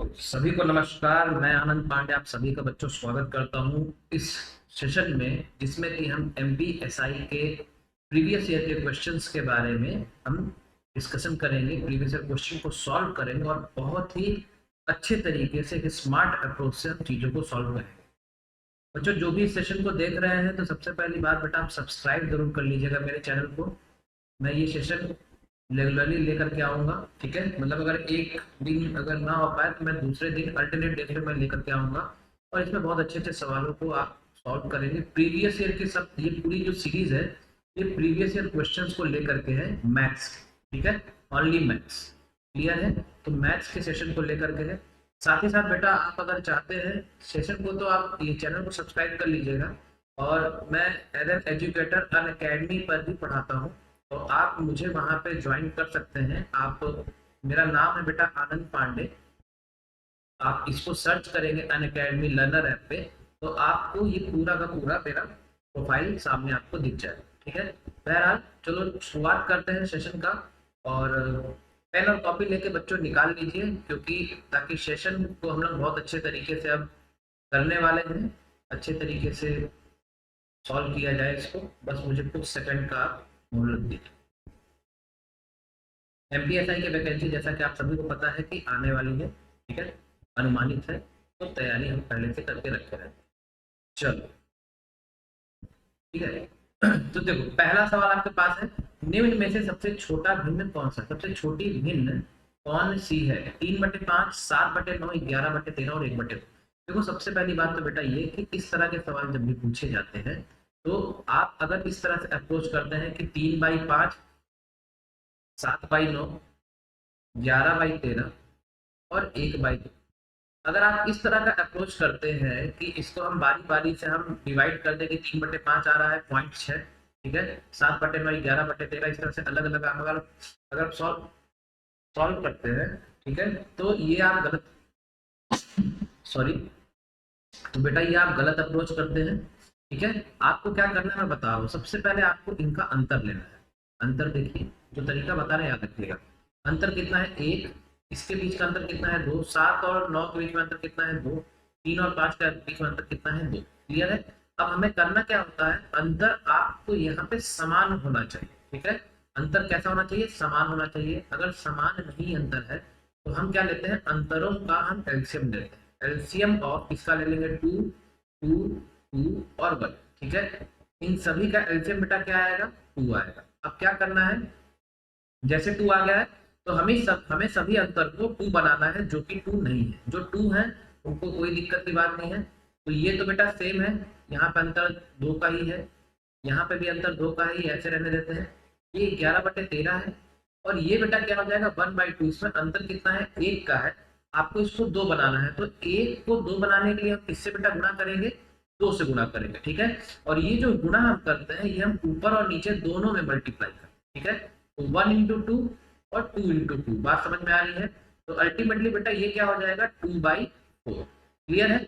सभी को नमस्कार। मैं आनंद पांडे आप सभी का बच्चों स्वागत करता हूं इस सेशन में, जिसमें कि हम एमपीएसआई के प्रीवियस ईयर के क्वेश्चंस के बारे में हम डिस्कशन करेंगे। प्रीवियस ईयर क्वेश्चन को सॉल्व करेंगे और बहुत ही अच्छे तरीके से एक स्मार्ट अप्रोच से हम चीज़ों को सॉल्व करेंगे। बच्चों जो भी इस सेशन को देख रहे हैं, तो सबसे पहली बात बेटा आप सब्सक्राइब जरूर कर लीजिएगा मेरे चैनल को। मैं ये सेशन रेगुलरली लेकर के आऊँगा, ठीक है। मतलब अगर एक दिन अगर ना हो पाए तो मैं दूसरे दिन अल्टरनेट डे पे मैं लेकर के आऊँगा और इसमें बहुत अच्छे अच्छे सवालों को आप सॉल्व करेंगे। प्रीवियस ईयर के सब ये पूरी जो सीरीज है ये प्रीवियस ईयर क्वेश्चंस को लेकर के है, मैथ्स, ठीक है, ओनली मैथ्स। क्लियर है? तो मैथ्स के सेशन को लेकर के है। साथ ही साथ बेटा आप अगर चाहते हैं सेशन को, तो आप ये चैनल को सब्सक्राइब कर लीजिएगा। और मैं as an educator Unacademy पर भी पढ़ाता हूँ, तो आप मुझे वहाँ पे ज्वाइन कर सकते हैं। आप मेरा नाम है बेटा आनंद पांडे। आप इसको सर्च करेंगे अन अकेडमी लर्नर ऐप पे, तो आपको ये पूरा का पूरा मेरा प्रोफाइल सामने आपको दिख जाएगा, ठीक है। बहरहाल चलो शुरुआत करते हैं सेशन का। और पेन और कॉपी लेके बच्चों निकाल लीजिए, क्योंकि ताकि सेशन को हम लोग बहुत अच्छे तरीके से अब करने वाले हैं, अच्छे तरीके से सॉल्व किया जाए इसको। बस मुझे कुछ सेकंड का मोहलत दीजिए। एमपीएसआई की वैकेंसी जैसा कि आप सभी को पता है कि आने वाली है, ठीक है, अनुमानित है, तो तैयारी हम पहले से करके रखे हैं। चलो ठीक है। तो देखो पहला सवाल आपके पास है, निम्न में से सबसे छोटा भिन्न कौन सा, सबसे छोटी भिन्न कौन सी है? 3/5, 7/9, 11/13 और 1/2। देखो सबसे पहली बात तो बेटा ये कि इस तरह के सवाल जब भी पूछे जाते हैं, तो आप अगर इस तरह से अप्रोच करते हैं कि 3/5, 7/9, 11/13 और 1/2, अगर आप इस तरह का अप्रोच करते हैं कि इसको हम बारी बारी से हम डिवाइड कर देंगे, 3/5 आ रहा है 0.6, ठीक है, 7/9, 11/13, इस तरह से अलग अलग अगर अगर सॉल्व सॉल्व करते हैं, ठीक है, तो ये आप गलत, सॉरी, तो बेटा ये आप गलत अप्रोच करते हैं, ठीक है। आपको क्या करना है मैं बता रहा हूँ। सबसे पहले आपको इनका अंतर लेना है। अंतर देखिए, जो तरीका बता रहे हैं याद रखिएगा। अंतर कितना है? 1। इसके बीच का अंतर कितना है? 2। 7 और 9 के बीच में अंतर कितना है? 2। 3 और 5 के बीच में अंतर कितना है? 2। क्लियर है? अब हमें करना क्या होता है, अंतर आपको यहाँ पे समान होना चाहिए, ठीक है। अंतर कैसा होना चाहिए? समान होना चाहिए। अगर समान नहीं अंतर है तो हम क्या लेते हैं, अंतरों का हम एलसीएम लेते हैं। एलसीएम ऑफ इसका ले लेंगे 2, 2, 2 और 1, ठीक है। इन सभी का एलसीएम बेटा क्या आएगा? 2 आएगा। अब क्या करना है, जैसे 2 आ गया है तो हमें सभी अंतर को 2 बनाना है, जो कि 2 नहीं है। जो 2 है उनको कोई दिक्कत की बात नहीं है। तो ये तो बेटा सेम है, यहाँ पे अंतर 2 का ही है, यहाँ पे भी अंतर 2 का ही, ऐसे रहने देते हैं। ये 11/13 है और ये बेटा क्या हो जाएगा? 1/2। इसमें अंतर कितना है? 1 का है। आपको इसको 2 बनाना है, तो 1 को 2 बनाने के लिए हम किससे बेटा गुणा करेंगे? 2 से गुणा करेंगे, ठीक है। और ये जो गुणा हम करते हैं ये हम ऊपर और नीचे दोनों में मल्टीप्लाई करें, ठीक है। तो 1 × 2 और 2 × 2, बात समझ में आ रही है? तो अल्टीमेटली बेटा ये क्या हो जाएगा? 2/4। क्लियर है?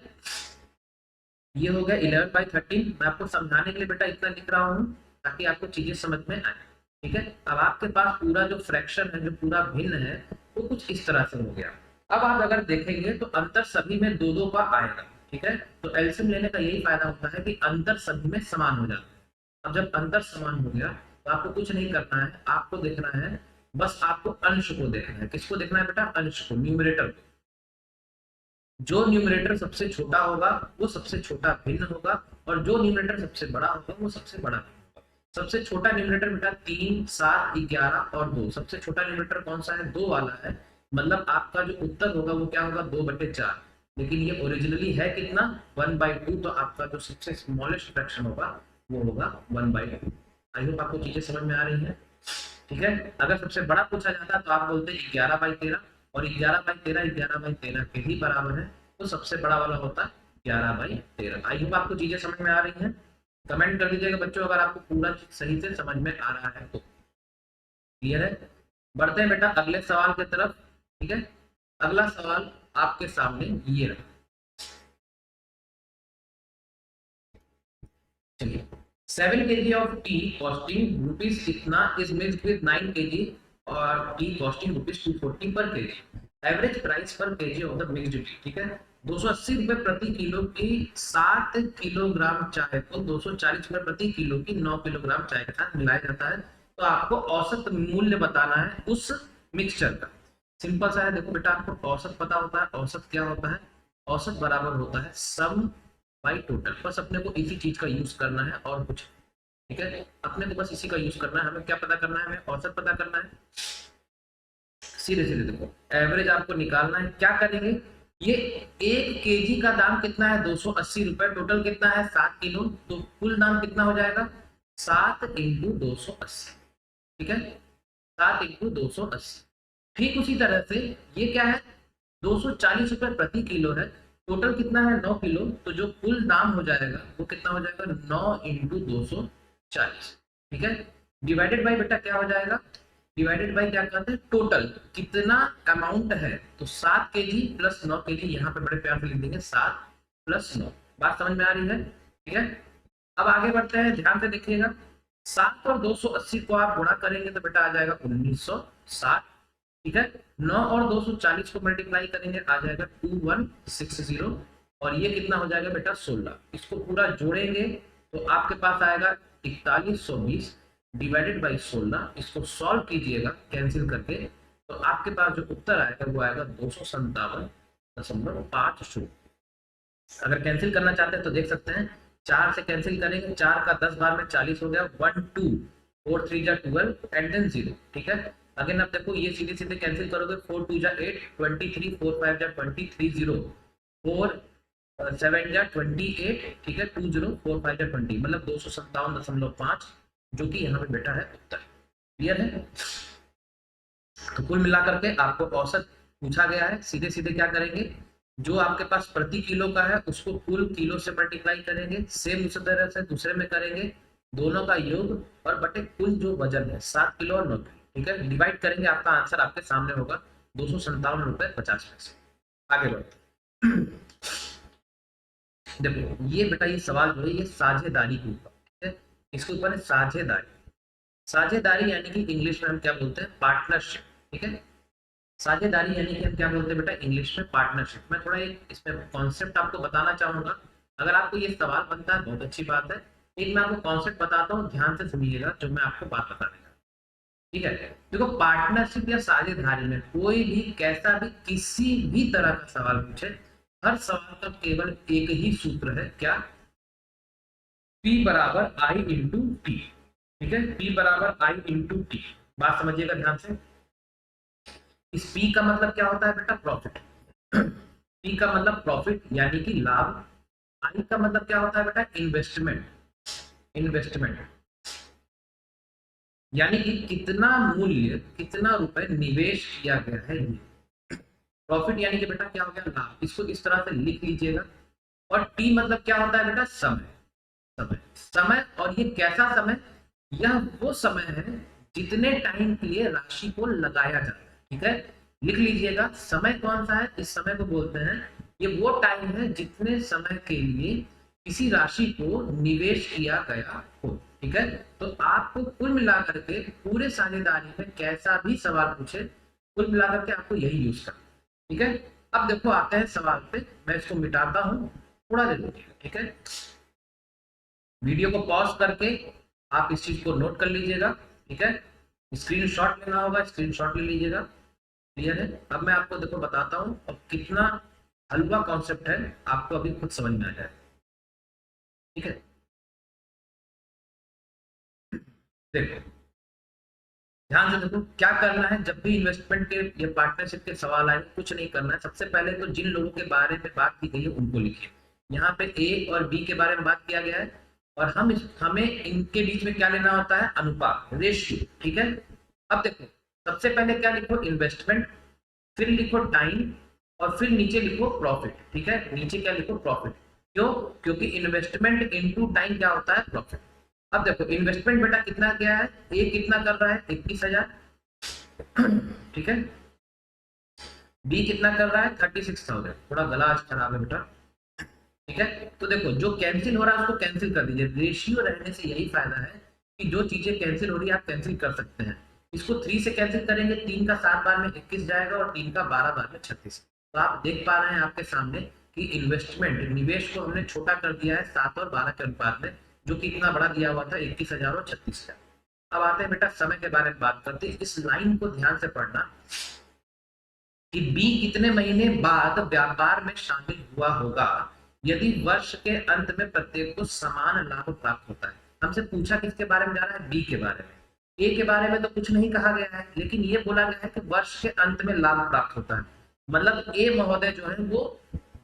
ये हो गया 11/13। मैं आपको समझाने के लिए बेटा इतना लिख रहा हूँ ताकि आपको चीजें समझ में आए, ठीक है। अब आपके पास पूरा जो फ्रैक्शन है, जो पूरा भिन्न है, वो कुछ इस तरह से हो गया। अब आप अगर देखेंगे तो अंतर सभी में 2-2 का आएगा, ठीक है। तो एलसीएम लेने का यही फायदा होता है कि अंतर सभी में समान हो जाता है। अब जब अंतर समान हो गया तो आपको कुछ नहीं करना है, आपको देखना है, बस आपको अंश को देखना है। किसको देखना है बेटा? अंश को, न्यूमरेटर को। जो न्यूमरेटर सबसे छोटा होगा वो सबसे छोटा भिन्न होगा, और जो न्यूमरेटर सबसे बड़ा होगा वो सबसे बड़ा भिन्न होगा। सबसे छोटा न्यूमरेटर बेटा 3, 7, 11 और 2। सबसे छोटा न्यूमरेटर कौन सा है? 2 वाला है। मतलब आपका जो उत्तर होगा वो क्या होगा? 2/4। लेकिन ये ओरिजिनली है कितना? 1/2। तो आपका जो सबसे स्मॉलेस्ट फ्रैक्शन होगा वो होगा 1/2। आई होप आपको चीजें समझ में आ रही है, ठीक है। अगर सबसे बड़ा पूछा जाता तो आप बोलते 11/13, और 11/13 11/13 के ही बराबर है, तो सबसे बड़ा वाला होता 11/13। आई होप आपको चीजें समझ में आ रही हैं। कमेंट कर दीजिएगा बच्चों अगर आपको पूरा सही से समझ में आ रहा है तो। क्लियर है? बढ़ते हैं बेटा अगले सवाल की तरफ, ठीक है। अगला सवाल आपके सामने ये रहा। चलिए, 7 kg of tea costing rupees कितना is mixed with 9 kg और टी कॉस्टिंग रुपीज 240 पर केजी। एवरेज प्राइस पर KG of the mixed T, ठीक है। 280 रुपए प्रति किलो की 7 किलोग्राम चाय को 240 रुपए प्रति किलो की 9 किलोग्राम चाय के साथ मिलाया जाता है। तो आपको औसत मूल्य बताना है उस मिक्सचर का। सिंपल सा है, देखो बेटा, आपको औसत पता होता है। औसत क्या होता है? औसत बराबर होता है सम बाई टोटल। बस अपने को इसी चीज का यूज करना है और कुछ, ठीक है। अपने को बस इसी का यूज करना है। हमें क्या पता करना है? हमें औसत पता करना है। सीधे सीधे देखो, एवरेज आपको निकालना है। क्या करेंगे? ये 1 केजी का दाम कितना है? 280 रुपए। टोटल कितना है? 7 किलो। तो कुल दाम कितना हो जाएगा? 7 इंटू 280, ठीक है। 7 इंटू 280। ठीक उसी तरह से ये क्या है? 240 रुपए प्रति किलो है। टोटल कितना है? 9 किलो। तो जो कुल दाम हो जाएगा वो कितना हो जाएगा? 9 इंटू 240, ठीक है। डिवाइडेड बाई बेटा क्या हो जाएगा? डिवाइडेड बाई क्या कहते हैं? टोटल कितना अमाउंट है। तो 7 केजी प्लस 9 केजी, यहाँ पे बड़े प्यार से लिख देंगे 7 प्लस 9। बात समझ में आ रही है? ठीक है। अब आगे बढ़ते हैं, ध्यान से देखिएगा। 7 और 280 को आप गुणा करेंगे तो बेटा आ जाएगा 1960, ठीक है। 9 और 240 को मल्टीप्लाई करेंगे आ जाएगा 2160। और ये कितना हो जाएगा बेटा? 16। इसको पूरा जोड़ेंगे तो आपके पास आएगा 4120 डिवाइडेड बाई 16। इसको सॉल्व कीजिएगा कैंसिल करके, तो आपके पास जो उत्तर आएगा वो आएगा 257.50। अगर कैंसिल करना चाहते हैं तो देख सकते हैं, 4 से कैंसिल करेंगे, 4 का 10 बार में 40 हो गया, 1 2 4 3 जा 12 एंड देन 0, ठीक है। अगेन आप देखो, ये सीधे सीधे कैंसिल करोगे, 4 2 जा 8 23 4 5 जा 20 3 0 4 7 जा 28, ठीक है। 2 0 4 5 जा 20, मतलब 257.5, जो कि यहाँ पे बेटा है उत्तर। क्लियर है? तो कुल मिलाकर के आपको औसत पूछा गया है। सीधे सीधे क्या करेंगे? जो आपके पास प्रति किलो का है उसको कुल किलो से मल्टीप्लाई करेंगे, सेम उसी तरह से दूसरे में करेंगे, दोनों का योग और बटे कुल जो वजन है 7 किलो और 9 किलो, ठीक है। डिवाइड करेंगे, आपका आंसर आपके सामने होगा 257.50। आगे बढ़ते देखो, ये बेटा ये सवाल जो है ये साझेदारी के ऊपर, ठीक है। इसके ऊपर है साझेदारी। साझेदारी यानी कि इंग्लिश में हम क्या बोलते हैं? पार्टनरशिप, ठीक है। साझेदारी यानी कि हम क्या बोलते हैं बेटा इंग्लिश में? पार्टनरशिप। मैं थोड़ा एक इसमें कॉन्सेप्ट आपको बताना चाहूंगा। अगर आपको ये सवाल बनता है बहुत अच्छी बात है। एक मैं आपको कॉन्सेप्ट बताता हूँ, ध्यान से सुनिएगा जो मैं आपको बात बताने का, ठीक है। देखो, पार्टनरशिप या साझेदारी में कोई भी कैसा भी किसी भी तरह का सवाल पूछे, हर सवाल का केवल एक ही सूत्र है, क्या? P बराबर I इंटू टी, ठीक है। P बराबर I इंटू टी। बात समझिएगा ध्यान से। इस P का मतलब क्या होता है बेटा? प्रॉफिट। P का मतलब प्रॉफिट यानी कि लाभ। I का मतलब क्या होता है बेटा? इन्वेस्टमेंट। इन्वेस्टमेंट यानी कि कितना मूल्य, कितना रुपए निवेश किया गया है। प्रॉफिट यानी कि बेटा क्या हो गया? लाभ। इसको इस तरह से लिख लीजिएगा। और टी मतलब क्या होता है बेटा? समय। समय, समय। और ये कैसा समय? यह वो समय है जितने टाइम के लिए राशि को लगाया जाता है, ठीक है। लिख लीजिएगा, समय कौन सा है? इस समय को बोलते हैं, ये वो टाइम है जितने समय के लिए किसी राशि को निवेश किया गया हो, ठीक है। तो आपको कुल मिलाकर के पूरे साझेदारी में कैसा भी सवाल पूछे, कुल मिलाकर के आपको यही यूज करना, ठीक है। अब देखो आते हैं सवाल पे। मैं इसको मिटाता हूँ, थोड़ा देर रुकिएगा, ठीक है। वीडियो को पॉज करके आप इस चीज को नोट कर लीजिएगा, ठीक है। स्क्रीनशॉट लेना होगा, स्क्रीनशॉट ले लीजिएगा। क्लियर है? अब मैं आपको देखो बताता हूँ अब कितना हलवा कॉन्सेप्ट है, आपको अभी खुद समझ में आ जाए, ठीक है। देखो ध्यान से देखो, क्या करना है जब भी इन्वेस्टमेंट के या पार्टनरशिप के सवाल आए, कुछ नहीं करना है। सबसे पहले तो जिन लोगों के बारे में बात की गई है उनको लिखिए। यहाँ पे ए और बी के बारे में बात किया गया है, और हमें इनके बीच में क्या लेना होता है? अनुपात, रेशियो, ठीक है। अब देखो, सबसे पहले क्या लिखो? इन्वेस्टमेंट, फिर लिखो टाइम, और फिर नीचे लिखो प्रॉफिट, ठीक है। नीचे क्या लिखो? प्रॉफिट। क्यों? क्योंकि इन्वेस्टमेंट इनटू टाइम क्या होता है? प्रॉफिट। अब देखो, इन्वेस्टमेंट बेटा कितना क्या है? ए कितना कर रहा है? 21,000, ठीक है। बी कितना कर रहा है? 36,000। थोड़ा गला आज खराब है बेटा, ठीक है। तो देखो, जो कैंसिल हो रहा है उसको कैंसिल कर दीजिए। रेशियो रहने से यही फायदा है कि जो चीजें कैंसिल हो रही है आप कैंसिल कर सकते हैं। इसको 3 से कैंसिल करेंगे, 3 का 7 बार में 21 जाएगा और 3 का 12 बार में 36। तो आप देख पा रहे हैं आपके सामने कि इन्वेस्टमेंट निवेश को हमने छोटा कर दिया है 7 और 12 के अनुपात में, जो कि इतना बड़ा दिया हुआ था 21,000 और 36,000। अब आते हैं बेटा समय के बारे में बात करते हैं। इस लाइन को ध्यान से पढ़ना कि बी कितने महीने बाद व्यापार में शामिल हुआ होगा यदि वर्ष के अंत में प्रत्येक को समान लाभ प्राप्त होता है। हमसे पूछा किसके बारे में जा रहा है, बी के बारे में। ए के बारे में तो कुछ नहीं कहा गया है, लेकिन ये बोला गया है कि वर्ष के अंत में लाभ प्राप्त होता है। मतलब ए महोदय जो है वो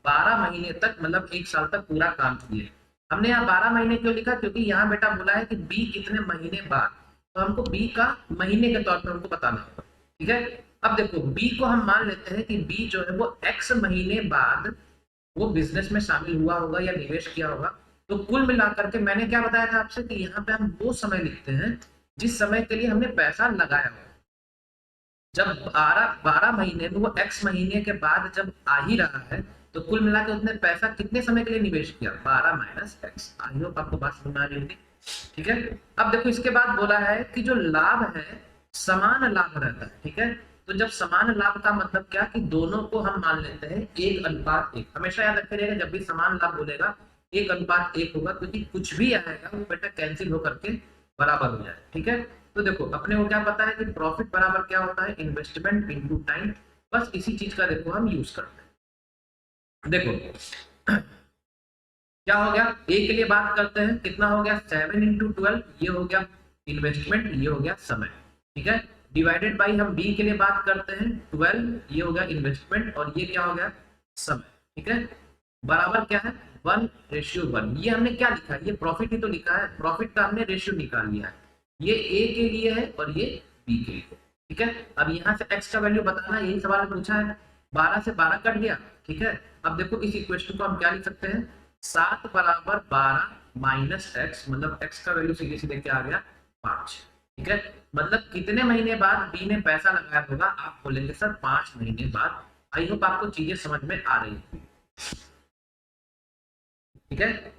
12 महीने तक, मतलब 1 साल तक पूरा काम किए। हमने यहाँ 12 महीने क्यों लिखा, क्योंकि यहाँ बेटा बोला है कि बी कितने महीने बाद, तो हमको बी का महीने के तौर पर हमको बताना होगा। ठीक है, अब देखो बी को हम मान लेते हैं कि बी जो है वो x महीने बाद वो बिजनेस में शामिल हुआ होगा या निवेश किया होगा। तो कुल मिलाकर के मैंने क्या बताया था आपसे कि यहाँ पे हम वो समय लिखते हैं जिस समय के लिए हमने पैसा लगाया हो। जब 12 महीने में वो x महीने के बाद जब आ ही रहा है, तो कुल मिला के उसने पैसा कितने समय के लिए निवेश किया, 12 माइनस x। आई होप आपको बात समझ आ रही होगी। ठीक है, अब देखो इसके बाद बोला है कि जो लाभ है समान लाभ रहता है। ठीक है, तो जब समान लाभ का मतलब क्या कि दोनों को हम मान लेते हैं 1:1। हमेशा याद रखते रहिएगा जब भी समान लाभ बोलेगा 1:1 होगा, क्योंकि कुछ भी आएगा वो बेटा कैंसिल होकर के बराबर हो जाए। ठीक है, तो देखो अपने को क्या पता है कि प्रॉफिट बराबर क्या होता है, इन्वेस्टमेंट इनटू टाइम। बस इसी चीज का देखो हम यूज करते हैं। देखो क्या हो गया, ए के लिए बात करते हैं, कितना हो गया 7 × 12, ये हो गया इन्वेस्टमेंट, ये हो गया समय। ठीक है, डिवाइडेड बाई हम बी के लिए बात करते हैं 12, ये हो गया इन्वेस्टमेंट और ये क्या हो गया समय। ठीक है, बराबर क्या है 1:1। ये हमने क्या लिखा है, ये प्रॉफिट ही तो लिखा है, प्रॉफिट का हमने रेशियो निकाल लिया है। ये ए के लिए है और ये बी के लिए। ठीक है, अब यहाँ से एक्स का वैल्यू बताना, यही सवाल पूछा है। 12 से 12 कट गया। ठीक है, अब देखो इस इक्वेशन को हम क्या लिख सकते हैं, 7 = 12 माइनस एक्स, मतलब एक्स का वैल्यू सीधे सीधे क्या आ गया 5। ठीक है, मतलब कितने महीने बाद बी ने पैसा लगाया होगा, आप बोलेंगे सर 5 महीने बाद। आई होप आपको चीजें समझ में आ रही है। ठीक है,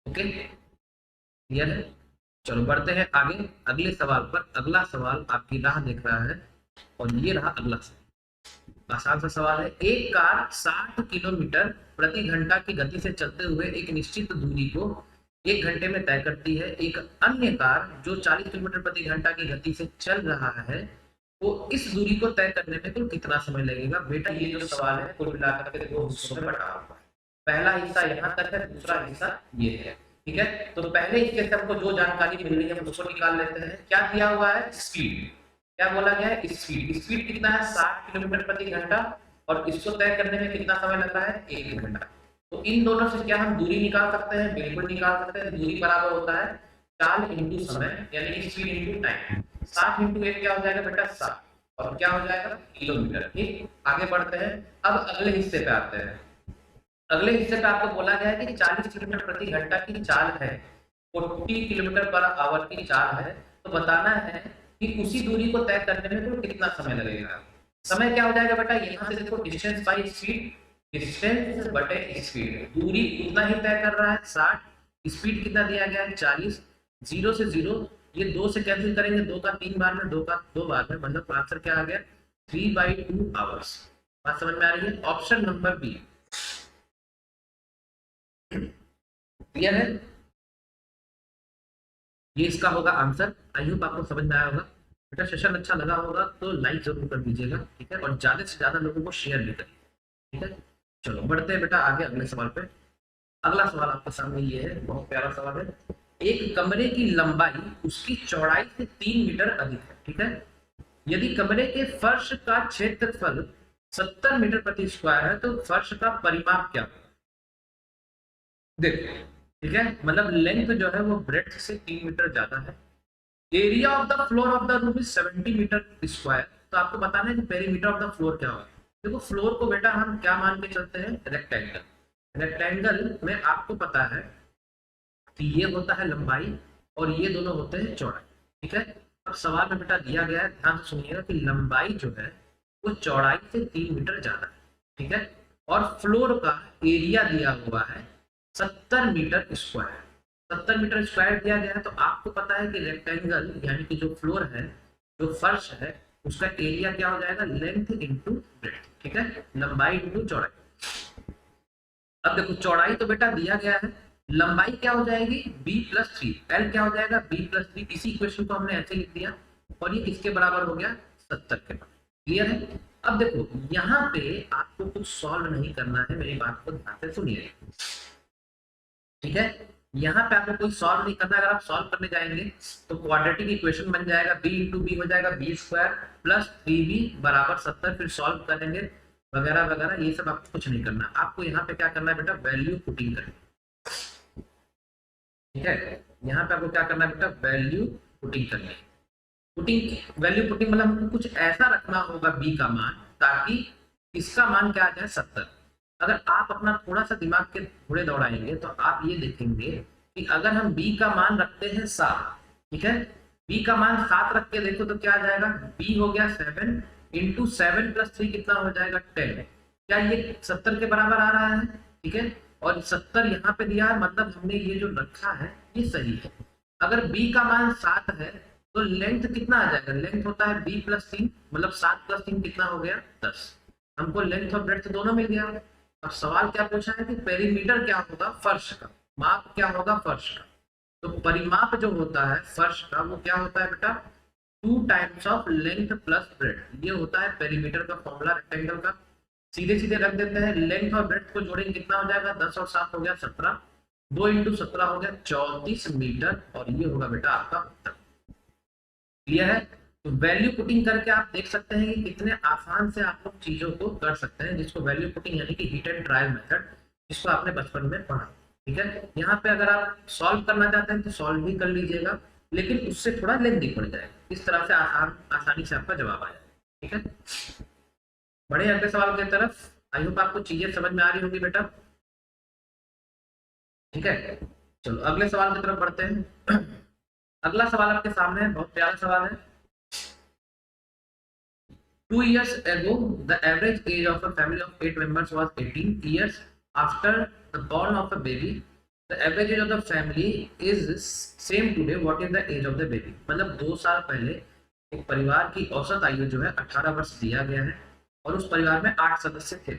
ओके क्लियर है। चलो बढ़ते हैं आगे अगले सवाल पर। अगला सवाल आपकी राह देख रहा है और ये रहा अगला सवाल। आसान सा सवाल है, एक कार 60 किलोमीटर प्रति घंटा की गति से चलते हुए एक निश्चित दूरी को 1 घंटे में तय करती है। एक अन्य कार जो 40 किलोमीटर प्रति घंटा की गति से चल रहा है, वो इस दूरी को तय करने में कुल कितना समय लगेगा। बेटा ये जो सवाल है कुल मिलाकर के 2 हिस्सों में बटा हुआ है। पहला हिस्सा यहाँ तक है, दूसरा हिस्सा ये है। ठीक है, तो पहले हिस्से से हमको जो जानकारी मिल रही है उसको निकाल लेते हैं। क्या दिया हुआ है, स्पीड। क्या बोला गया है, स्पीड। स्पीड कितना है 60 किलोमीटर प्रति घंटा और इसको तय करने में कितना समय लग रहा है 1 घंटा। तो इन दोनों से क्या हम दूरी निकाल सकते हैं, बिल्कुल निकाल सकते हैं। दूरी बराबर होता है चाल इंटू समय, यानी स्पीड इंटू टाइम। 60 इंटू 1 क्या हो जाएगा बेटा 60 और क्या हो जाएगा किलोमीटर। ठीक, आगे बढ़ते हैं। अब अगले हिस्से पे आते हैं। अगले हिस्से पे आपको बोला गया है कि 40 किलोमीटर प्रति घंटा की चाल है, 40 किलोमीटर पर आवर की चाल है। तो बताना है कि उसी दूरी को तय करने में तो कितना समय लगेगा। समय क्या हो जाएगा बेटा, यहाँ से देखो डिस्टेंस बाई स्पीड, डिस्टेंस बटे स्पीड। दूरी उतना ही तय कर रहा है 60, स्पीड कितना दिया गया है 40। 0 से 0, ये 2 से कैंसिल करेंगे, 2 का 3 बार में, 2 का 2 बार में, मतलब आंसर क्या आ गया 3/2 आवर्स। बात समझ में आ रही है। ऑप्शन नंबर बी क्लियर है, ये इसका होगा आंसर। आई होप आपको समझ में आया होगा। बेटा सेशन अच्छा लगा होगा तो लाइक जरूर कर दीजिएगा। ठीक है, और ज्यादा से ज्यादा लोगों को शेयर भी करिए। ठीक है, चलो बढ़ते हैं बेटा आगे अगले सवाल पे। अगला सवाल आपके सामने ये है, बहुत प्यारा सवाल है। एक कमरे की लंबाई उसकी चौड़ाई से 3 मीटर अधिक है। ठीक है, यदि कमरे के फर्श का क्षेत्रफल 70 मीटर प्रति स्क्वायर है तो फर्श का परिमाप क्या होगा। देखो ठीक है, मतलब लेंथ जो है वो ब्रेड्थ से 3 मीटर ज्यादा है। Area of the floor of the room is 70 metre square. तो आपको बताना है कि पेरीमीटर ऑफ द फ्लोर क्या होगा। देखो फ्लोर को बेटा हम क्या मान के चलते हैं, रेक्टेंगल। रेक्टेंगल में आपको पता है कि ये होता है लंबाई और ये दोनों होते हैं चौड़ाई। ठीक है, अब सवाल में बेटा दिया गया है, ध्यान से सुनिएगा कि लंबाई जो है वो चौड़ाई से 3 मीटर ज्यादा है। ठीक है, और फ्लोर का एरिया दिया हुआ है 70 मीटर स्क्वायर। 70 मीटर स्क्वायर दिया गया है, तो आपको पता है कि रेक्टेंगल यानी कि जो फ्लोर है, जो फर्श है, उसका एरिया क्या हो जाएगा, लेंथ इंटू ब्रेड्थ, ठीक है, लंबाई इंटू चौड़ाई। अब देखो चौड़ाई तो बेटा दिया गया है, लंबाई क्या हो जाएगी b+3, एल क्या हो जाएगा b+3। इसी इक्वेशन को हमने ऐसे लिख दिया और ये किसके बराबर हो गया, 70 के बराबर। क्लियर है। अब देखो यहाँ पे आपको कुछ सॉल्व नहीं करना है, मेरी बात को ध्यान से सुनिए, ठीक है। यहाँ पे आपको कोई सॉल्व नहीं करना है। अगर आप सॉल्व करने जाएंगे तो क्वाड्रेटिक इक्वेशन बन जाएगा, b इंटू बी हो जाएगा b² प्लस 3b बराबर 70। फिर सॉल्व करेंगे वगैरह वगैरह, ये सब आपको कुछ नहीं करना। आपको यहाँ पे क्या करना है बेटा, वैल्यू पुटिंग करनी, ठीक है। यहाँ पे आपको क्या करना है बेटा, वैल्यू पुटिंग करनी है। पुटिंग वैल्यू पुटिंग मतलब हमको कुछ ऐसा रखना होगा b का मान, ताकि इसका मान क्या आ जाए 70। अगर आप अपना थोड़ा सा दिमाग के घोड़े दौड़ाएंगे तो आप ये देखेंगे कि अगर हम b का मान रखते हैं 7, ठीक है, b का मान 7 रख के देखो तो क्या आ जाएगा, b हो गया 7 इंटू 7 प्लस 3 कितना हो जाएगा 10। क्या ये 70 के बराबर आ रहा है, ठीक है। और 70 यहाँ पे दिया है, मतलब हमने ये जो रखा है ये सही है। अगर b का मान 7 है तो लेंथ कितना आ जाएगा, लेंथ होता है b+3, मतलब 7 + 3 कितना हो गया 10। हमको लेंथ और ब्रेड्थ दोनों मिल गया। अब सवाल क्या पूछा है कि पेरीमीटर क्या होगा, फर्श का माप क्या होगा, फर्श का। तो परिमाप जो होता है फर्श का वो क्या होता है बेटा, 2 times of length plus breadth, ये होता है पेरीमीटर का फॉर्मूला रेक्टेंगल का। सीधे सीधे रख देते हैं, लेंथ और ब्रेड्थ को जोड़ेंगे कितना हो जाएगा, 10 और 7 हो गया 17, 2 इंटू 17 हो गया 34 मीटर, और ये होगा बेटा आपका उत्तर। क्लियर है। तो वैल्यू पुटिंग करके आप देख सकते हैं कि कितने आसान से आप लोग चीजों को कर सकते हैं, जिसको वैल्यू पुटिंग यानी कि हीट एंड ट्रायल मेथड, जिसको आपने बचपन में पढ़ा, ठीक है। यहाँ पे अगर आप सॉल्व करना चाहते हैं तो सॉल्व भी कर लीजिएगा, लेकिन उससे थोड़ा लेंथी पड़ जाएगा। इस तरह से आसानी से आपका जवाब आ जाएगा, ठीक है। बड़े अगले सवाल की तरफ। आई होप आपको चीजें समझ में आ रही होगी बेटा, ठीक है। चलो अगले सवाल की तरफ बढ़ते हैं। अगला सवाल आपके सामने है, बहुत प्यारा सवाल है। 2 years ago, the average age of a family of 8 members was 18 years. After the born of a baby, the average age of the family is same today. What is the age of the baby? मतलब 2 साल पहले एक परिवार की औसत आयु जो है 18 वर्ष दिया गया है, और उस परिवार में 8 सदस्य थे।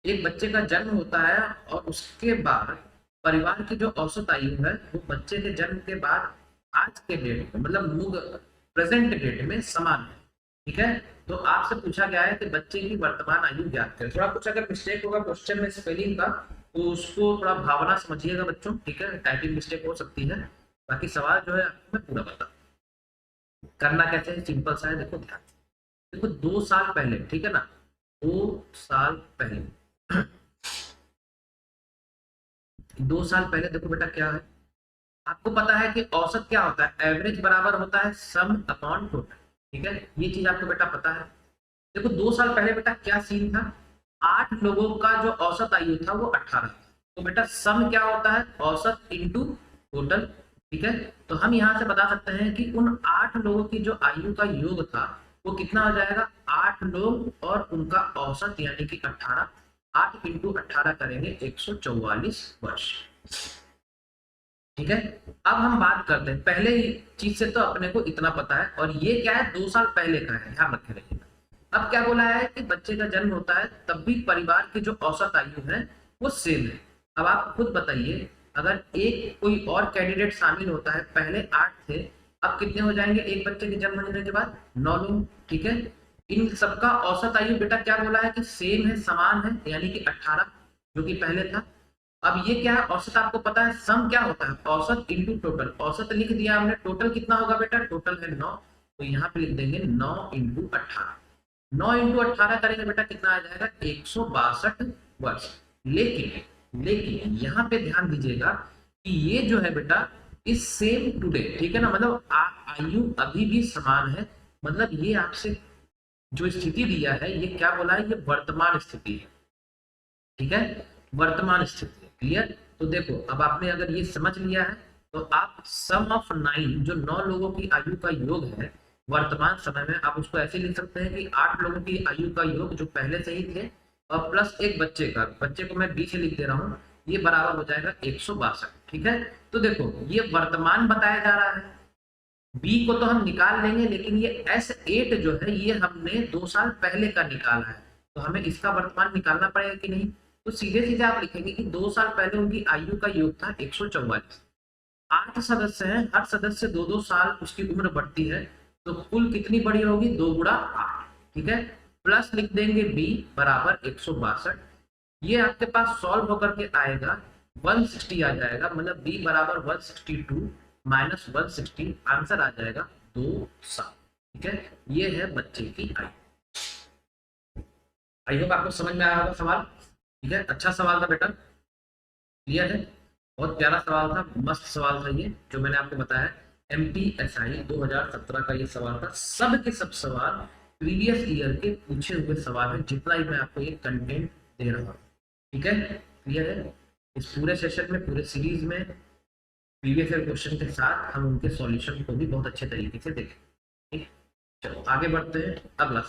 एक बच्चे का जन्म होता है और उसके बाद परिवार की जो औसत आयु है वो बच्चे के जन्म के बाद आज के डेट में, मतलब प्रेजेंट डेट में समान है, ठीक है। तो आपसे पूछा गया है कि बच्चे की वर्तमान आयु ज्ञात करें। थोड़ा कुछ अगर मिस्टेक होगा क्वेश्चन में स्पेलिंग का तो उसको थोड़ा भावना समझिएगा बच्चों, ठीक है, टाइपिंग मिस्टेक हो सकती है। बाकी सवाल जो है आपको मैं पूरा बता, करना कैसे है, सिंपल सा है। देखो ध्यान, देखो 2 साल पहले, ठीक है ना, 2 साल पहले 2 साल पहले देखो बेटा क्या है, आपको पता है कि औसत क्या होता है, एवरेज बराबर होता है सम अपॉन टोटल, ठीक है, ये चीज आपको बेटा पता है। देखो 2 साल पहले बेटा क्या सीन था, 8 लोगों का जो औसत आयु था वो 18 था। तो बेटा सम क्या होता है, औसत इंटू टोटल, ठीक है। तो हम यहाँ से बता सकते हैं कि उन 8 लोगों की जो आयु का योग था वो कितना हो जाएगा, 8 लोग और उनका औसत यानी कि 18, 8 इंटू 18 करेंगे 144 वर्ष, ठीक है। अब हम बात करते हैं, पहले चीज से तो अपने को इतना पता है, और ये क्या है 2 साल पहले का है, ध्यान रखे रहिएगा। अब क्या बोला है कि बच्चे का जन्म होता है तब भी परिवार की जो औसत आयु है वो सेम है। अब आप खुद बताइए, अगर एक कोई और कैंडिडेट शामिल होता है, पहले 8 थे, अब कितने हो जाएंगे एक बच्चे के जन्म होने के बाद, 9 लोग, ठीक है। इन सबका औसत आयु बेटा क्या बोला है कि सेम है, समान है, यानी कि 18 जो कि पहले था। अब ये क्या है, औसत आपको पता है, सम क्या होता है, औसत इंटू टोटल। औसत लिख दिया हमने, टोटल कितना होगा बेटा, टोटल है 9, तो यहाँ पे लिख देंगे 9 इंटू 18। 9 इंटू 18 करेंगे बेटा कितना आ जाएगा, 162 वर्ष। लेकिन यहाँ पे ध्यान दीजिएगा कि ये जो है बेटा इस सेम टुडे, ठीक है ना, मतलब आयु अभी भी समान है। मतलब ये आपसे जो स्थिति दिया है ये क्या बोला है, ये वर्तमान स्थिति है, ठीक है, वर्तमान स्थिति है। क्लियर। तो देखो अब आपने अगर ये समझ लिया है तो आप सम ऑफ 9 जो 9 लोगों की आयु का योग है वर्तमान समय में, आप उसको ऐसे लिख सकते हैं कि 8 लोगों की आयु का योग जो पहले से ही थे और प्लस एक बच्चे का, बच्चे को मैं 20 से लिख दे रहा हूँ, ये बराबर हो जाएगा 162। ठीक है, तो देखो ये वर्तमान बताया जा रहा है, बी को तो हम निकाल लेंगे, लेकिन ये S8 जो है ये हमने 2 साल पहले का निकाला है, तो हमें इसका वर्तमान निकालना पड़ेगा कि नहीं। तो सीधे सीधे आप लिखेंगे कि 2 साल पहले उनकी आयु का योग था 144। 8 सदस्य हैं, हर सदस्य 2-2 साल उसकी उम्र बढ़ती है, तो कुल कितनी बड़ी होगी, 2 गुणा 8। ठीक है, प्लस लिख देंगे बी बराबर 162। ये आपके पास सॉल्व होकर के आएगा 160 आ जाएगा, मतलब बी बराबर 162 माइनस 160, आंसर आ जाएगा 2 साल। ठीक है, ये है बच्चे की आयु। आई होप आपको समझ में आया होगा सवाल। ठीक है, अच्छा सवाल था बेटा, क्लियर है, बहुत प्यारा सवाल था, मस्त सवाल था ये जो मैंने आपको बताया। MTSI 2017 का ये सवाल था, सब के सब सवाल प्रीवियस ईयर के पूछे हुए सवाल है, जितना ही मैं आपको ये कंटेंट दे रहा हूँ। ठीक है, क्लियर है। इस पूरे सेशन में, पूरे सीरीज में प्रीवियस ईयर क्वेश्चन के साथ हम उनके सॉल्यूशन को भी बहुत अच्छे तरीके से देखें। ठीक, चलो आगे बढ़ते हैं। अगला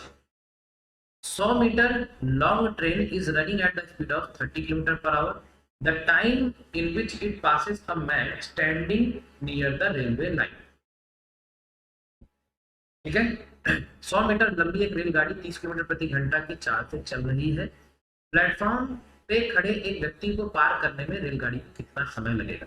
100 metre long train is running at the speed of 30 kilometre per hour. The time in which it passes a man standing near the railway line. ठीक है, 100 मीटर लंबी एक रेलगाड़ी 30 किलोमीटर प्रति घंटा की चाल से चल रही है। प्लेटफॉर्म पे खड़े एक व्यक्ति को पार करने में रेलगाड़ी को कितना समय लगेगा।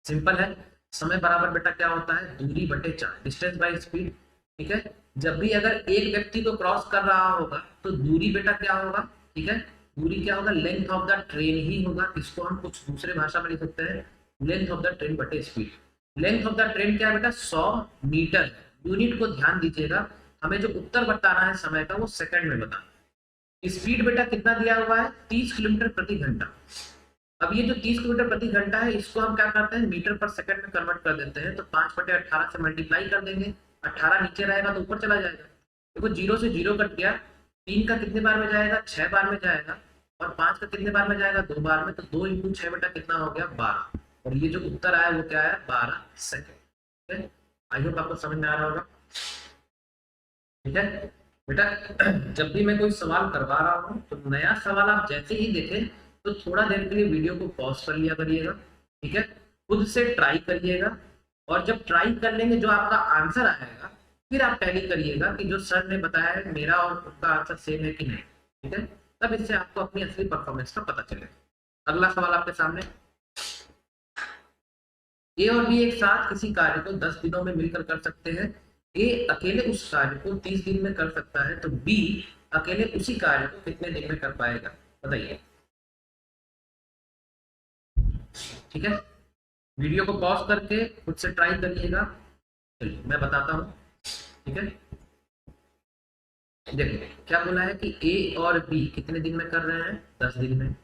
सिंपल है, समय बराबर बेटा क्या होता है, दूरी बटे 4, डिस्टेंस बाय स्पीड। ठीक है, जब भी अगर एक व्यक्ति को क्रॉस कर रहा होगा तो दूरी बेटा क्या होगा, ठीक है, दूरी क्या होगा, लेंथ ऑफ द ट्रेन ही होगा। इसको हम कुछ दूसरे भाषा में लिख सकते हैं, लेंथ ऑफ द ट्रेन बटे speed. Length of the train क्या है बेटा, 100 मीटर। यूनिट को ध्यान दीजिएगा, हमें जो उत्तर बताना है समय का वो सेकंड में बताना। स्पीड बेटा कितना दिया हुआ है, 30 किलोमीटर प्रति घंटा। अब ये जो 30 किलोमीटर प्रति घंटा है, इसको हम क्या करते हैं, मीटर पर सेकंड में कन्वर्ट कर देते हैं, तो 5/18 से मल्टीप्लाई कर देंगे। 18 नीचे रहेगा तो ऊपर चला जाएगा। देखो 0 से 0 कट गया, 3 का कितने बार में जाएगा, 6 बार में जाएगा, और 5 का कितने बार में जाएगा, 2 बार में। तो 2 × 6 बेटा कितना हो गया, 12। और ये जो उत्तर आया वो क्या है, 12 सेकेंड। आई होप आपको समझ में आ रहा होगा। ठीक है बेटा, जब भी मैं कोई सवाल करवा रहा हूँ तो नया सवाल आप जैसे ही देखें तो थोड़ा देर के लिए वीडियो को पॉज कर लिया करिएगा। ठीक है, खुद से ट्राई करिएगा, और जब ट्राई कर लेंगे जो आपका आंसर आएगा फिर आप टैली करिएगा कि जो सर ने बताया है मेरा और उनका आंसर सेम है कि नहीं। ठीक है, तब इससे आपको अपनी असली परफॉर्मेंस का पता चलेगा। अगला सवाल आपके सामने, ए और बी एक साथ किसी कार्य को 10 दिनों में मिलकर कर सकते हैं। ए अकेले उस कार्य को 30 दिन में कर सकता है, तो बी अकेले उसी कार्य को कितने दिन में कर पाएगा, बताइए। ठीक है, वीडियो को पॉज करके खुद से ट्राई करिएगा। चलिए मैं बताता हूँ। ठीक है, देखो क्या बोला है कि ए और बी कितने दिन में कर रहे हैं, 10 दिन में।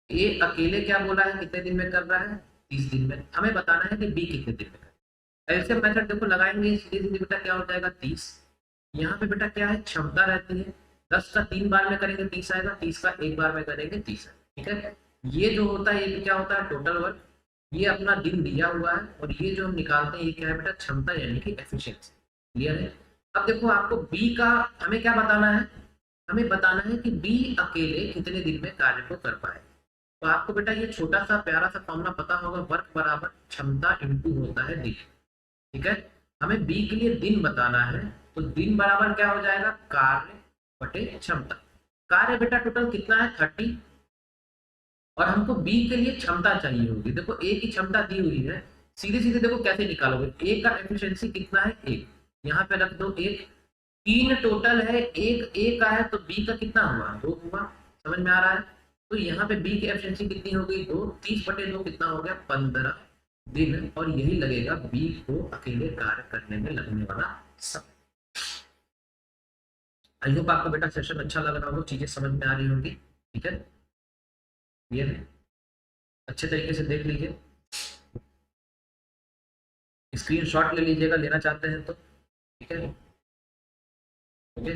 ए अकेले क्या बोला है, कितने दिन में कर रहा है, 30 दिन में। हमें बताना है कि बी कितने दिन में कर। ऐसे मेथड देखो लगाएंगे, सीधे सीधे बेटा क्या हो जाएगा, 30। यहाँ पे बेटा क्या है, क्षमता रहती है, 10 का 3 बार में करेंगे 30 आएगा, 30 का 1 बार में करेंगे 30 आएगा। ठीक है, ये जो होता है ये क्या होता है, टोटल वर्क। ये अपना दिन दिया हुआ है, और ये जो हम निकालते हैं ये क्या है बेटा, क्षमता यानी कि एफिशिएंसी। क्लियर है। अब देखो आपको बी का हमें क्या बताना है, हमें बताना है कि बी अकेले कितने दिन में कार्य को कर पाए। तो आपको बेटा ये छोटा सा प्यारा सा फॉर्मूला पता होगा, वर्क बराबर क्षमता इंटू होता है दिन। ठीक है, हमें बी के लिए दिन बताना है, तो दिन बराबर क्या हो जाएगा, कार्य बटे क्षमता। कार्य बेटा टोटल कितना है, 30, और हमको बी के लिए क्षमता चाहिए होगी। देखो ए की क्षमता दी हुई है, सीधे सीधे देखो कैसे निकालोगे, ए का एफिशिएंसी कितना है, 1, यहाँ पे रख दो 1। 3 टोटल है, एक ए का है, तो बी का कितना हुआ, 2 हुआ। समझ में आ रहा है। तो यहाँ पे बी की एफिशिएंसी कितनी हो गई, 2। 30/2 कितना हो गया, 15 दिन। और यही लगेगा बी को अकेले कार्य करने में लगने वाला समय। आई होप आपको बेटा सेशन अच्छा लग रहा होगा, चीजें समझ में आ रही होंगी। ठीक है, ये अच्छे तरीके से देख लीजिए, स्क्रीनशॉट ले लीजिएगा, लेना चाहते हैं तो। ठीक है, ओके,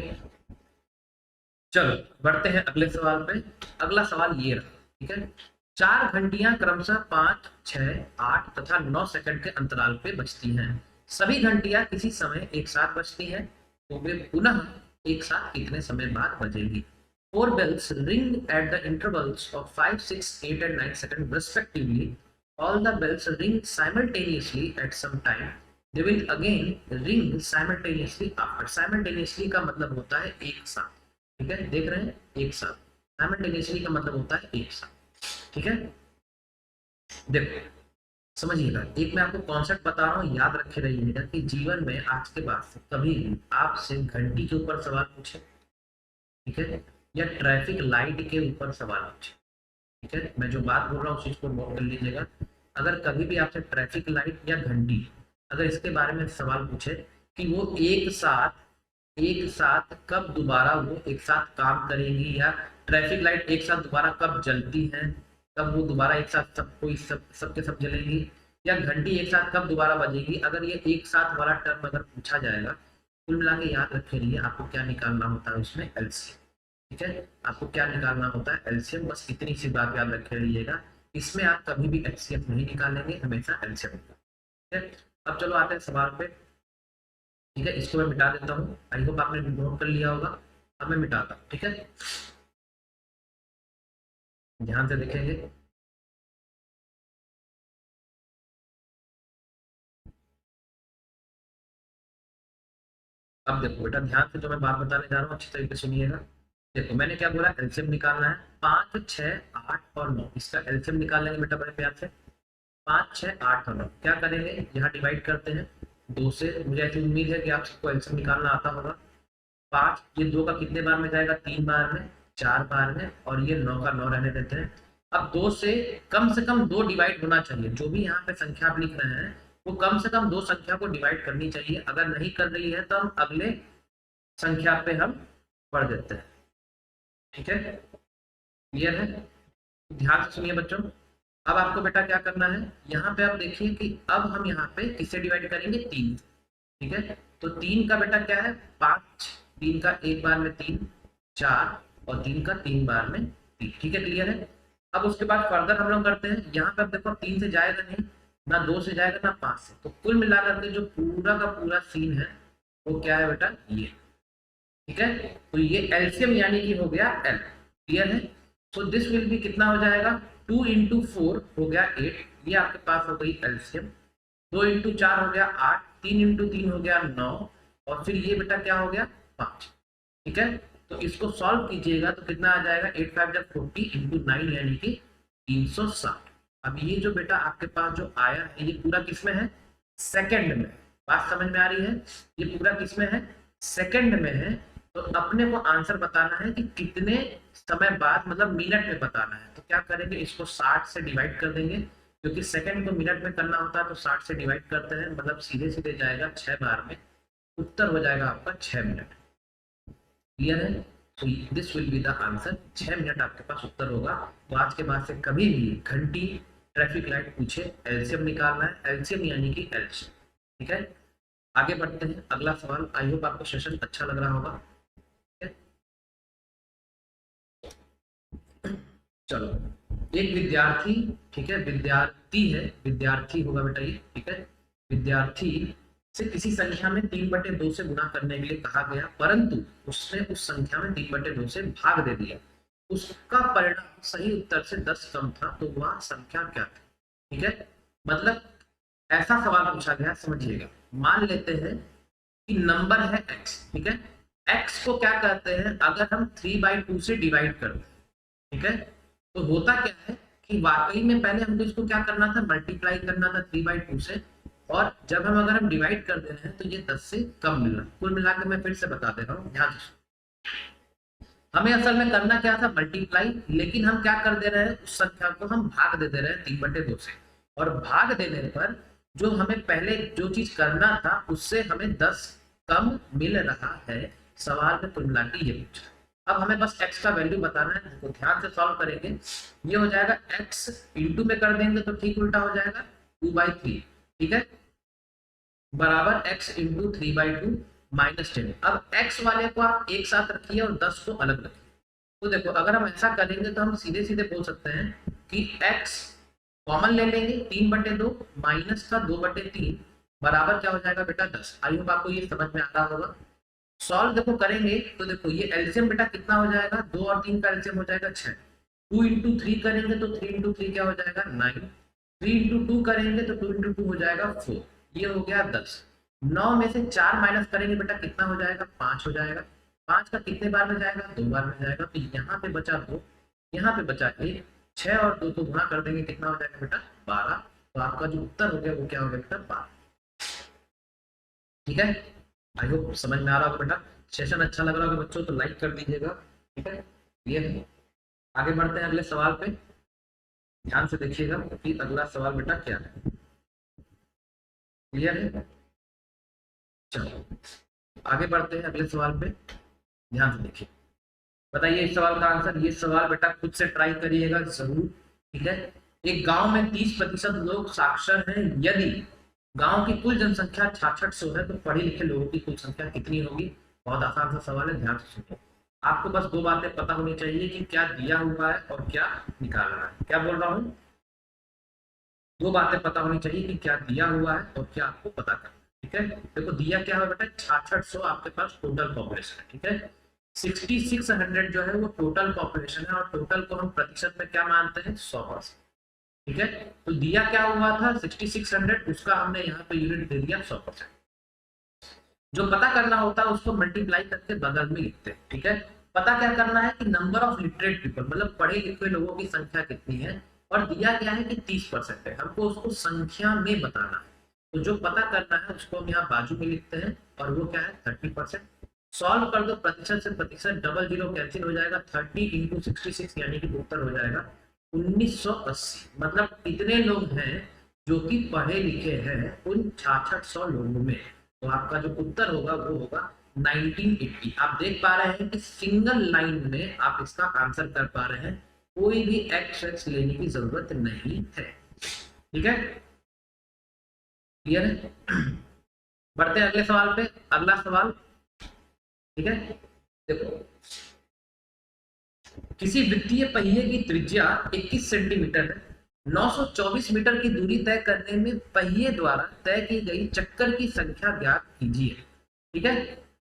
चलो बढ़ते हैं अगले सवाल पे। अगला सवाल ये रहा। ठीक है, 4 घंटियां क्रमशः 5, 6, 8 तथा 9 सेकंड के अंतराल पे बजती हैं। सभी घंटियां किसी समय एक साथ बजती हैं, तो वे पुनः एक साथ कितने समय बाद बजेगी। 4 bells ring at the intervals of 5, 6, 8 and 9 seconds respectively all the bells ring simultaneously at some time, they will again ring simultaneously after. Simultaneously का मतलब होता है एक साथ, ठीक है, देख रहे हैं, एक साथ. Simultaneously का मतलब होता है एक साथ, ठीक है. देखो समझिएगा, एक मैं आपको कॉन्सेप्ट बता रहा हूँ, याद रखे रहिएगा कि जीवन में आज के बाद से कभी भी आपसे घंटी के ऊपर सवाल पूछे, ठीक है, या ट्रैफिक लाइट के ऊपर सवाल पूछे, ठीक है, मैं जो बात बोल रहा हूँ उस चीज को नोट कर लीजिएगा. अगर कभी भी आपसे ट्रैफिक लाइट या घंटी, अगर इसके बारे में सवाल पूछे कि वो एक साथ कब दोबारा वो एक साथ काम करेंगी, या ट्रैफिक लाइट एक साथ दोबारा कब जलती हैं, कब वो दोबारा एक साथ सबके सब जलेंगी, या घंटी एक साथ कब दोबारा बजेगी, अगर ये एक साथ वाला टर्म अगर पूछा जाएगा, कुल मिला के याद रखे रहिए आपको क्या निकालना होता है उसमें, एलसीएम. ठीक है, आपको क्या निकालना होता है, एलसीएम. बस इतनी सी बात याद रखे रहिएगा, इसमें आप कभी भी एचसीएफ नहीं निकालेंगे, हमेशा एलसीएम निकालेंगे. ठीक है, अब चलो आते हैं सवाल पे. ठीक है, इसको मैं मिटा देता हूँ, आई होप आपने नोट कर लिया होगा. अब मैं मिटाता हूँ, ठीक है, ध्यान से देखेंगे. अब देखो बेटा, ध्यान से जो मैं बात बताने जा रहा हूँ अच्छी तरीके से सुनिएगा. देखो मैंने क्या बोला, एलसीएम निकालना है. 5, 6, 8 और 9, इसका एलसीएम निकालेंगे बेटा बड़े प्यार से. 5, 6, 8 और 9 क्या करेंगे, यहाँ डिवाइड करते हैं 2 से. मुझे ऐसी उम्मीद है कि आप सबको एलसीएम निकालना आता होगा. 5 ये 2 का कितने बार में जाएगा, 3 बार में, 4 बार में, और ये 9 का 9 रहने देते हैं. अब 2 से कम 2 डिवाइड होना चाहिए. जो भी यहाँ पे संख्या आप लिख रहे हैं वो कम से कम 2 संख्या को डिवाइड करनी चाहिए. अगर नहीं कर रही है तो हम अगले संख्या पे हम पढ़ देते हैं. ठीक है, क्लियर है, ध्यान से सुनिए बच्चों. अब आपको बेटा क्या करना है, यहाँ पे आप देखिए कि अब हम यहाँ पे किससे डिवाइड करेंगे, 3. ठीक है, तो 3 का बेटा क्या है, 5, 3 का एक बार में 3, 4, और 3 का 3 बार में 3. ठीक है, क्लियर है. अब उसके बाद फर्दर हम लोग करते हैं, यहाँ पे आप देखो 3 से जाएगा नहीं, ना 2 से जाएगा, ना 5 से. तो कुल मिलाकर के जो पूरा का पूरा सीन है वो क्या है बेटा, ये. ठीक है, तो ये एलसीएम यानी कि हो गया एल. क्लियर है. सो दिस विल भी कितना हो जाएगा, 2 × 4 हो गया 8, ये आपके पास हो गई एलसीएम. 2 × 4 हो गया 8, 3 × 3 हो गया 9, और फिर ये बेटा क्या हो गया, 5. ठीक है, तो इसको सॉल्व कीजिएगा तो कितना आ जाएगा, 8 5 जब 40 × 9 यानी कि 360. अब ये जो बेटा आपके पास जो आया है ये पूरा किसमें है, सेकंड में. बात समझ में आ रही है, ये पूरा किसमें है, सेकंड में है. तो अपने को आंसर बताना है कि कितने समय बाद, मतलब मिनट में बताना है. तो क्या करेंगे, इसको 60 से डिवाइड कर देंगे, क्योंकि सेकंड को मिनट में करना होता है. तो 60 से डिवाइड करते हैं, मतलब सीधे सीधे जाएगा 6 बार में, उत्तर हो जाएगा आपका 6 मिनट. क्लियर है, तो this will be the answer. 6 minute आपके पास उत्तर होगा. तो आज के बाद से कभी भी घंटी, ट्रैफिक लाइट पूछे, एलसीएम निकालना है, एलसीएम यानी कि एलसीएम. ठीक है, आगे बढ़ते हैं, अगला सवाल. आई होप आपको सेशन अच्छा लग रहा होगा. चलो, एक विद्यार्थी, ठीक है, विद्यार्थी है, विद्यार्थी होगा बेटा ये. ठीक है, विद्यार्थी से किसी संख्या में 3/2 से गुणा करने के लिए कहा गया, परंतु उसने उस संख्या में 3/2 से भाग दे दिया. उसका परिणाम सही उत्तर से 10 कम था, तो वह संख्या क्या थी. ठीक है, मतलब ऐसा सवाल पूछा गया, समझिएगा. मान लेते हैं कि नंबर है x. ठीक है, x को क्या कहते हैं, अगर हम 3/2 से डिवाइड करते हैं, ठीक है, तो होता क्या है कि वाकई में पहले हमको इसको क्या करना था, मल्टीप्लाई करना था 3/2 से, और जब हम अगर हम डिवाइड कर दे रहे हैं तो ये 10 से कम मिल रहा है. कुल मिलाकर मैं फिर से बता दे रहा हूँ, ध्यान से. हमें असल में करना क्या था, मल्टीप्लाई, लेकिन हम क्या कर दे रहे हैं, उस संख्या को हम भाग दे रहे हैं 3/2 से. और भाग देने पर जो हमें पहले जो चीज करना था उससे हमें 10 कम मिल रहा है. सवाल में कुल मिला के ये पूछा. अब हमें बस x का वैल्यू बताना है, तो ध्यान से सॉल्व करेंगे. ये हो जाएगा x इंटू में कर देंगे तो ठीक उल्टा हो जाएगा 2/3. ठीक है, बराबर x इंटू 3/2 -10. अब x वाले को आप एक साथ रखिए और 10 को अलग रखिए. तो देखो अगर हम ऐसा करेंगे तो हम सीधे सीधे बोल सकते हैं कि x कॉमन ले लेंगे, 3/2 माइनस का 2/3 बराबर क्या हो जाएगा बेटा, 10. आई होप आपको ये समझ में आ रहा होगा. सॉल्व देखो करेंगे तो देखो ये एलसीएम बेटा कितना हो जाएगा, 2 और 3 का एलसीएम हो जाएगा 6. 2 × 3 करेंगे तो 3 × 3 क्या हो जाएगा, 9. 3 इंटू 2 करेंगे तो 2 इंटू 2 हो जाएगा 4, ये हो गया 10। 9 में से 4 माइनस करेंगे बेटा कितना हो जाएगा, 5 हो जाएगा। 5 का कितने बार में जाएगा, 2 बार में जाएगा, तो यहाँ पे बचा 2, यहाँ पे बचा 1, 6 और 2 तो गुणा कर देंगे, कितना हो जाएगा बेटा 12। तो आपका जो उत्तर हो गया वो क्या हो गया बेटा 12। ठीक है, आई होप समझ में आ रहा होगा बेटा। सेशन अच्छा लग रहा होगा बच्चों तो लाइक कर दीजिएगा। ठीक है, ये आगे बढ़ते हैं अगले सवाल पे, ध्यान से देखिएगा कि अगला सवाल बेटा क्या है। क्लियर है, चलो आगे बढ़ते हैं अगले सवाल पे, ध्यान से देखिए। बताइए इस सवाल का आंसर। ये सवाल बेटा खुद से ट्राई करिएगा जरूर। ठीक है, एक गांव में 30% लोग साक्षर हैं, यदि गांव की कुल जनसंख्या 6600 है तो पढ़े लिखे लोगों की कुल संख्या कितनी होगी। बहुत आसान सा सवाल है, ध्यान से सुनिए। आपको बस दो बातें पता होनी चाहिए कि क्या दिया हुआ है और क्या निकालना है। क्या बोल रहा हूँ, दो बातें पता होनी चाहिए कि क्या दिया हुआ है और क्या आपको पता करना है। ठीक है, देखो दिया क्या है बेटा, 6600 आपके पास टोटल पॉपुलेशन है। ठीक है, 6600 जो है वो टोटल पॉपुलेशन है, और टोटल को हम प्रतिशत में क्या मानते हैं, 100%। ठीक है, तो दिया क्या हुआ था 6600, उसका हमने यहाँ पे यूनिट दे दिया 100%। जो पता करना होता है उसको मल्टीप्लाई करके बगल में लिखते हैं। ठीक है, पता क्या करना है कि नंबर ऑफ लिटरेट पीपल, मतलब पढ़े लिखे लोगों की संख्या कितनी है, और दिया गया है कि 30% है, हमको उसको संख्या में बताना है। तो जो पता करना है उसको हम यहाँ बाजू में लिखते हैं, और वो क्या है 30%। सॉल्व कर दो, प्रतिशत से प्रतिशत डबल जीरो कैंसिल हो जाएगा, 30 इंटू 66 यानी कि उत्तर हो जाएगा 1980। मतलब इतने लोग हैं जो कि पढ़े लिखे हैं उन 6600 लोगों में। तो आपका जो उत्तर होगा वो होगा 1980। आप देख पा रहे हैं कि सिंगल लाइन में आप इसका आंसर कर पा रहे हैं, कोई भी एक्स लेने की जरूरत नहीं है। ठीक है, क्लियर है। बढ़ते हैं अगले सवाल पे। अगला सवाल, ठीक है, देखो किसी वृत्तीय पहिए की त्रिज्या 21 सेंटीमीटर है, 924 मीटर की दूरी तय करने में पहिए द्वारा तय की गई चक्कर की संख्या ज्ञात कीजिए। ठीक है,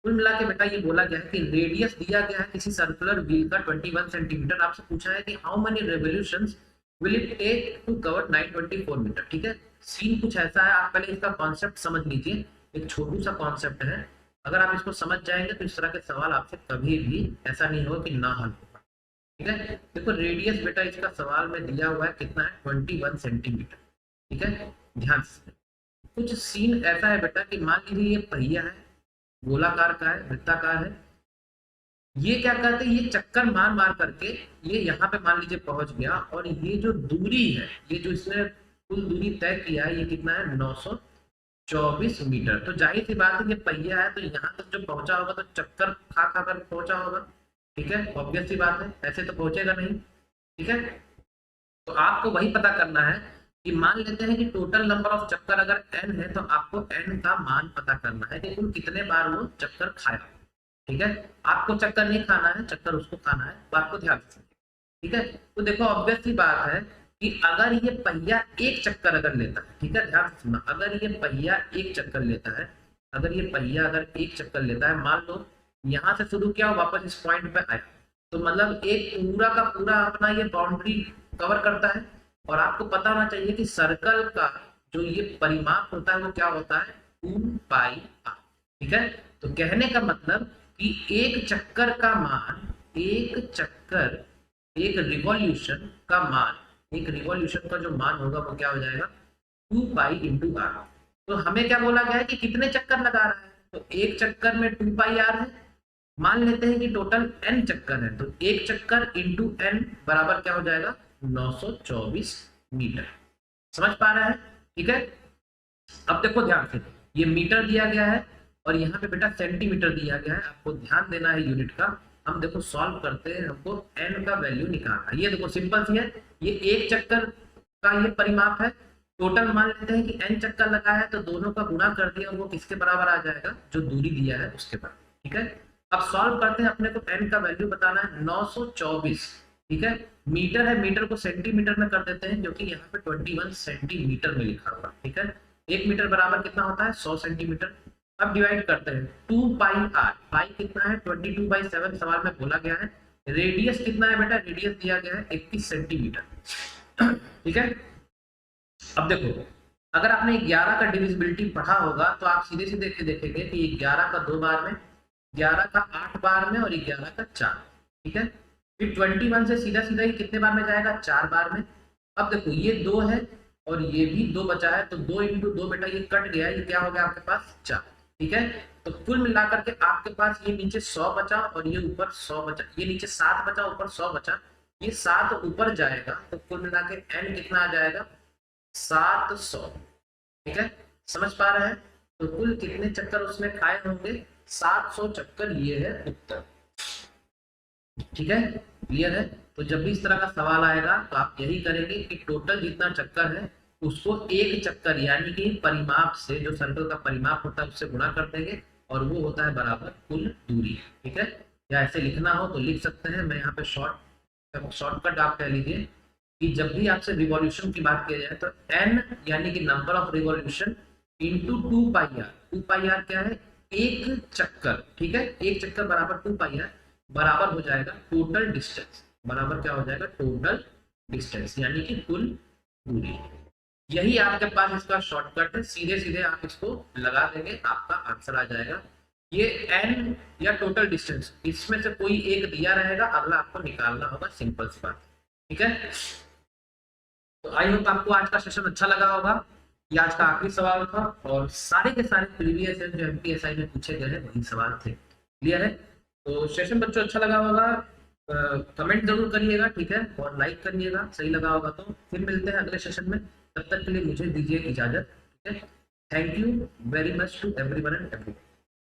कुल मिला के बेटा ये बोला गया है कि रेडियस दिया गया है किसी सर्कुलर व्हील का 21 सेंटीमीटर। आपसे पूछा है कि how many revolutions will it take to cover 924 metre. ठीक है, सीन कुछ ऐसा है, आप पहले इसका कॉन्सेप्ट समझ लीजिए। एक छोटू सा कॉन्सेप्ट है, अगर आप इसको समझ जाएंगे तो इस तरह के सवाल आपसे कभी भी ऐसा नहीं होगा कि ना हल होगा। ठीक है, देखो रेडियस बेटा इसका सवाल में दिया हुआ है कितना है, 21 सेंटीमीटर। ठीक है, ध्यान से कुछ सीन ऐसा है बेटा कि मान लीजिए ये पहिया है, गोलाकार का है, वृत्ताकार है, ये क्या करते हैं, ये चक्कर मार मार करके ये यहाँ पे मान लीजिए पहुंच गया, और ये जो दूरी है, ये जो इसने कुल दूरी तय किया है, ये कितना है 924 मीटर। तो जाहिर सी बात है ये पहिया है, तो यहाँ तक जो पहुंचा होगा तो चक्कर खा खा कर पहुंचा होगा। ठीक है, ऑब्वियस सी बात है, ऐसे तो पहुंचेगा नहीं। ठीक है, तो आपको वही पता करना है कि मान लेते हैं कि टोटल नंबर ऑफ चक्कर अगर n है, तो आपको n का मान पता करना है कि कुल कितने बार वो चक्कर खाया। ठीक है, आपको चक्कर नहीं खाना है, चक्कर उसको खाना है, बात को ध्यान से। ठीक है, तो देखो ऑब्वियस सी बात है कि अगर ये पहिया एक चक्कर अगर लेता है, ठीक है ध्यान से सुनना, अगर ये पहिया एक चक्कर लेता है, अगर ये पहिया अगर एक चक्कर लेता है, मान लो यहाँ से शुरू किया वापस इस पॉइंट पे आया, तो मतलब एक पूरा का पूरा अपना ये बाउंड्री कवर करता है। और आपको पता होना चाहिए कि सर्कल का जो ये परिमाप होता है वो क्या होता है, 2πr। ठीक है, तो कहने का मतलब कि एक चक्कर का मान, एक चक्कर, एक रिवॉल्यूशन का मान, एक रिवॉल्यूशन का जो मान होगा वो क्या हो जाएगा 2π इंटू आर। तो हमें क्या बोला गया है कि कितने चक्कर लगा रहा है, तो एक चक्कर में 2πr है, मान लेते हैं कि टोटल n चक्कर है, तो एक चक्कर इंटू n बराबर क्या हो जाएगा 924 मीटर। समझ पा रहे हैं। ठीक है, अब देखो ध्यान से, ये मीटर दिया गया है और यहाँ पे बेटा सेंटीमीटर दिया गया है, आपको ध्यान देना है यूनिट का। हम देखो सॉल्व करते हैं, हमको n का वैल्यू निकालना है। ये देखो सिंपल सी है, ये एक चक्कर का ये परिमाप है, टोटल मान लेते हैं कि n चक्कर लगा है, तो दोनों का गुणा कर दिया और वो किसके बराबर आ जाएगा, जो दूरी दिया है उसके बराबर। ठीक है, अब सॉल्व करते हैं, अपने को n का वैल्यू बताना है 924। ठीक है, मीटर है, मीटर को सेंटीमीटर में कर देते हैं क्योंकि यहाँ पे 21 सेंटीमीटर में लिखा हुआ। ठीक है, एक मीटर बराबर कितना होता है 100 सेंटीमीटर। अब डिवाइड करते हैं 2πr, पाई कितना है 22/7 सवाल में बोला गया है। रेडियस कितना है बेटा, रेडियस दिया गया है 21 सेंटीमीटर। ठीक है, अब देखो, अगर आपने 11 का डिविजिबिलिटी पढ़ा होगा तो आप सीधे सीधे देखेंगे कि 11 का 2 बार में, 11 का 8 बार में और 11 का 4। ठीक है, फिर 21 से सीधा सीधा ही कितने बार में जाएगा, 4 बार में। अब देखो ये 2 है और ये भी 2 बचा है, तो 2 इंटू 2 बेटा ये कट गया, ये क्या हो गया आपके पास 4। ठीक है, तो कुल मिलाकर के आपके पास ये नीचे 100 बचा और ये ऊपर 100 बचा, ये नीचे 7 बचा ऊपर 100 बचा, ये 7 ऊपर जाएगा तो कुल मिला के n कितना आ जाएगा, 700। ठीक है, समझ पा रहे हैं? तो कुल कितने चक्कर उसने खाए होंगे, 700 चक्कर, ये है उत्तर। ठीक है, क्लियर है? तो जब भी इस तरह का सवाल आएगा तो आप यही करेंगे कि टोटल जितना चक्कर है उसको एक चक्कर यानी कि परिमाप से, जो सर्कल का परिमाप होता है उससे गुणा कर देंगे और वो होता है बराबर कुल दूरी। ठीक है, या ऐसे लिखना हो तो लिख सकते हैं, मैं यहाँ पे शॉर्टकट आप कह लीजिए कि जब भी आपसे रिवॉल्यूशन की बात की जाए तो n यानी कि number of revolution into 2 pi r. 2 pi r क्या है, एक चक्कर। ठीक है, एक चक्कर बराबर 2 पाई आर बराबर हो जाएगा टोटल डिस्टेंस, बराबर क्या हो जाएगा, टोटल डिस्टेंस यानी कि कुल दूरी। यही आपके पास इसका शॉर्टकट है, सीधे सीधे आप इसको लगा देंगे, आपका आंसर आ जाएगा। ये n या टोटल डिस्टेंस, इसमें से कोई एक दिया रहेगा, अगला आपको निकालना होगा, सिंपल सी बात। ठीक है, तो आई होप आपको आज का सेशन अच्छा लगा होगा। ये आज का आखिरी सवाल था और सारे के सारे प्रीवियस जो एमपीएसआई में पूछे गए हैं वही सवाल थे। क्लियर है? तो सेशन बच्चों अच्छा लगा होगा, कमेंट जरूर करिएगा। ठीक है, और लाइक करिएगा सही लगा होगा तो। फिर मिलते हैं अगले सेशन में, तब तक के लिए मुझे दीजिए इजाजत। ठीक है, thank you very much to everyone and everyone.